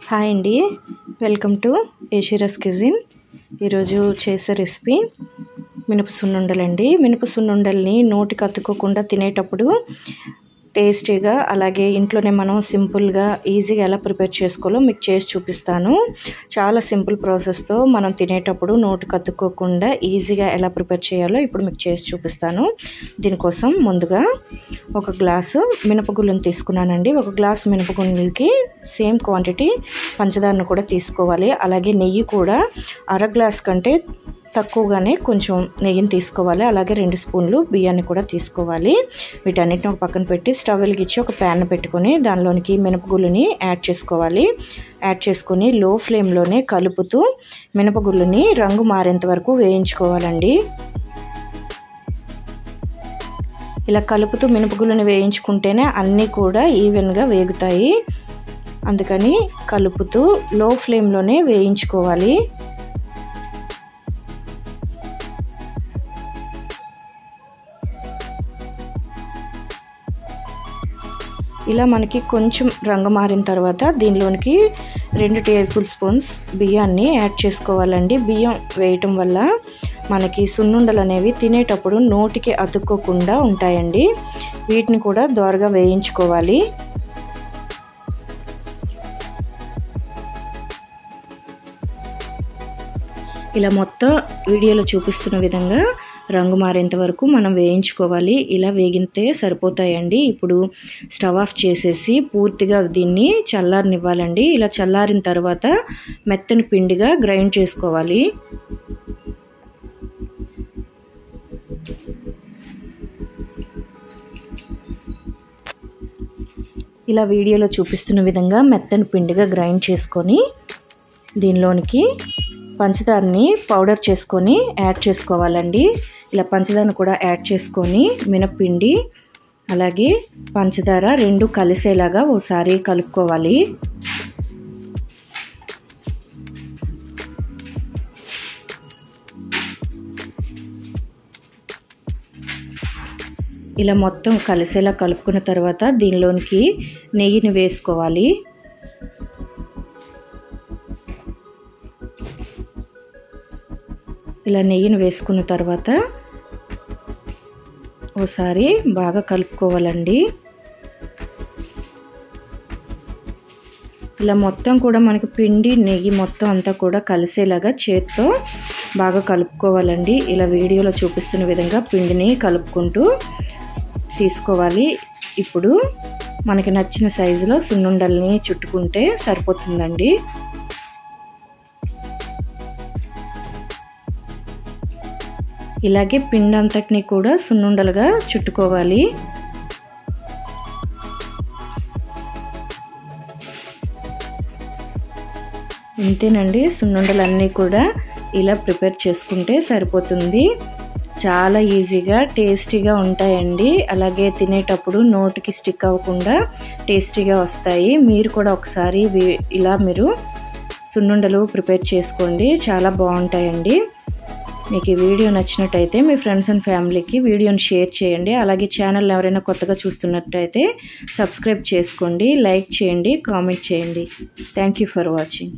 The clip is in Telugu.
హాయ్ అండి, వెల్కమ్ టు ఏషిరస్ కిచెన్. ఈరోజు చేసే రెసిపీ మినప సున్నుండలండి. మినప సున్నుండల్ని నోటికి అతుక్కోకుండా తినేటప్పుడు టేస్టీగా, అలాగే ఇంట్లోనే మనం సింపుల్గా ఈజీగా ఎలా ప్రిపేర్ చేసుకోవాలో మీకు చేసి చూపిస్తాను. చాలా సింపుల్ ప్రాసెస్తో మనం తినేటప్పుడు నోటికి అతుక్కోకుండా ఈజీగా ఎలా ప్రిపేర్ చేయాలో ఇప్పుడు మీకు చేసి చూపిస్తాను. దీనికోసం ముందుగా ఒక గ్లాసు మినపగుళ్ళను తీసుకున్నానండి. ఒక గ్లాసు మినపగుళ్ళకి సేమ్ క్వాంటిటీ పంచదారను కూడా తీసుకోవాలి. అలాగే నెయ్యి కూడా అర గ్లాస్ కంటే తక్కువగానే కొంచెం నెయ్యిని తీసుకోవాలి. అలాగే 2 స్పూన్లు బియ్యాన్ని కూడా తీసుకోవాలి. వీటన్నిటిని ఒక పక్కన పెట్టి స్టవ్ వెలిగించి ఒక ప్యాన్ పెట్టుకొని దానిలోనికి మినపగుళ్ళని యాడ్ చేసుకోవాలి. యాడ్ చేసుకొని లో ఫ్లేమ్లోనే కలుపుతూ మినపగుళ్ళని రంగు మారేంత వరకు వేయించుకోవాలండి. ఇలా కలుపుతూ మినపగుళ్ళని వేయించుకుంటేనే అన్నీ కూడా ఈవెన్గా వేగుతాయి. అందుకని కలుపుతూ లో ఫ్లేమ్లోనే వేయించుకోవాలి. ఇలా మనకి కొంచెం రంగు మారిన తర్వాత దీనిలోనికి 2 టేబుల్ స్పూన్స్ బియ్యాన్ని యాడ్ చేసుకోవాలండి. బియ్యం వేయటం వల్ల మనకి సున్నుండలు అనేవి తినేటప్పుడు నోటికి అతుక్కోకుండా ఉంటాయండి. వీటిని కూడా దోరగా వేయించుకోవాలి. ఇలా మొత్తం వీడియోలో చూపిస్తున్న విధంగా రంగు మారేంత వరకు మనం వేయించుకోవాలి. ఇలా వేగితే సరిపోతాయండి. ఇప్పుడు స్టవ్ ఆఫ్ చేసేసి పూర్తిగా దీన్ని చల్లారనివ్వాలండి. ఇలా చల్లారిన తర్వాత మెత్తని పిండిగా గ్రైండ్ చేసుకోవాలి. ఇలా వీడియోలో చూపిస్తున్న విధంగా మెత్తని పిండిగా గ్రైండ్ చేసుకొని దీనిలోనికి పంచదారని పౌడర్ చేసుకొని యాడ్ చేసుకోవాలండి. ఇలా పంచదారను కూడా యాడ్ చేసుకొని మినప్పిండి అలాగే పంచదార 2 కలిసేలాగా ఓసారి కలుపుకోవాలి. ఇలా మొత్తం కలిసేలా కలుపుకున్న తర్వాత దీనిలోనికి నెయ్యిని వేసుకోవాలి. ఇలా నెయ్యిని వేసుకున్న తర్వాత ఓసారి బాగా కలుపుకోవాలండి. ఇలా మొత్తం కూడా మనకి పిండి నెయ్యి మొత్తం అంతా కూడా కలిసేలాగా చేత్తో బాగా కలుపుకోవాలండి. ఇలా వీడియోలో చూపిస్తున్న విధంగా పిండిని కలుపుకుంటూ తీసుకోవాలి. ఇప్పుడు మనకి నచ్చిన సైజులో సున్నుండల్ని చుట్టుకుంటే సరిపోతుందండి. ఇలాగే పిండి అంతటిని కూడా సున్నుండలుగా చుట్టుకోవాలి. ఇంతేనండి, సున్నుండలన్నీ కూడా ఇలా ప్రిపేర్ చేసుకుంటే సరిపోతుంది. చాలా ఈజీగా టేస్టీగా ఉంటాయండి. అలాగే తినేటప్పుడు నోటికి స్టిక్ అవ్వకుండా టేస్టీగా వస్తాయి. మీరు కూడా ఒకసారి ఇలా మీరు సున్నుండలు ప్రిపేర్ చేసుకోండి, చాలా బాగుంటాయండి. మీకు ఈ వీడియో నచ్చినట్టయితే మీ ఫ్రెండ్స్ అండ్ ఫ్యామిలీకి వీడియోని షేర్ చేయండి. అలాగే ఛానల్ ఎవరైనా కొత్తగా చూస్తున్నట్టయితే సబ్స్క్రైబ్ చేసుకోండి, లైక్ చేయండి, కామెంట్ చేయండి. Thank you for watching.